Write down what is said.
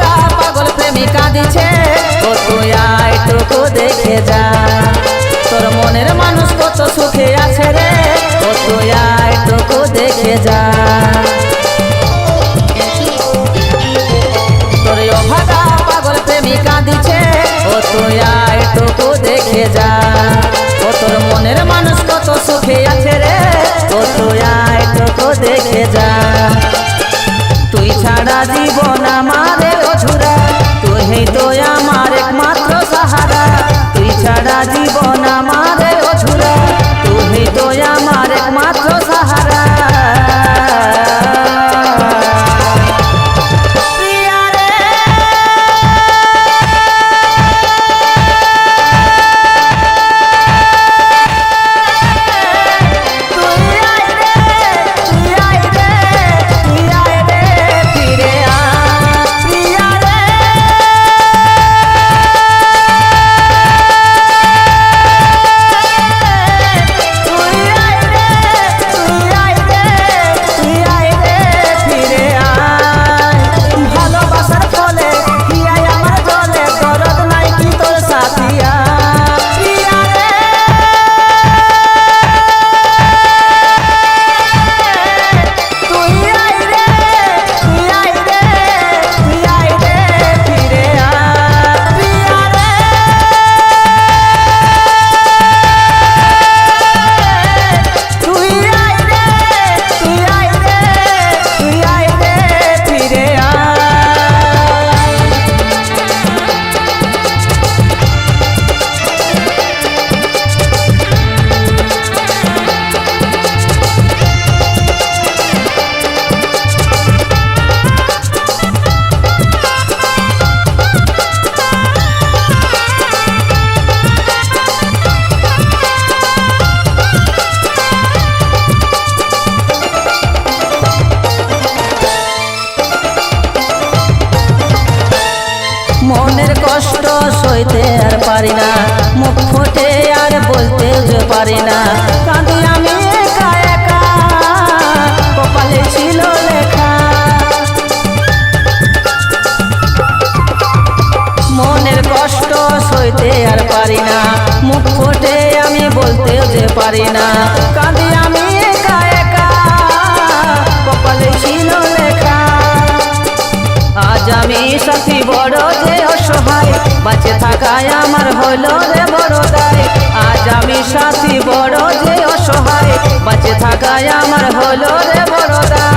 ভাগা পাগল প্রেমিকা দিছে ও তুই আইটুকু দেখে যা তোর মনের মানুষ কত সুখে আছে রে ও তুই আইটুকু দেখে যা তোর ও ভাগা পাগল প্রেমিকা দিছে ও তুই আইটুকু দেখে যা ও তোর মনের মানুষ কত সুখে আছে রে ও তুই আইটুকু দেখে যা তুই ছাড়া জীবন আমারে অঝুরা তুই তো আমার একমাত্র সাহারা তুই ছাড়া জীবন আমারে অঝুরা তুই তো আমার একমাত্র সাহারা মনের কষ্ট সইতে আর পারি না মুখ ফুটে আর বলতে যে পারি না কাঁদি আমি একা একা কপালে ছিল লেখা মনের কষ্ট সইতে আর পারি না মুখ ফুটে আমি বলতে যে পারি না কাঁদি আমি একা একা কপালে ছিল লেখা আজ আমি সাথী বড় যে অসহায় বাঁচে থাকায় আমার হলো রে বড় দায় আজ আমি সাথী বড় যে অসহায় বাঁচে থাকায় আমার হলো রে বড় দায়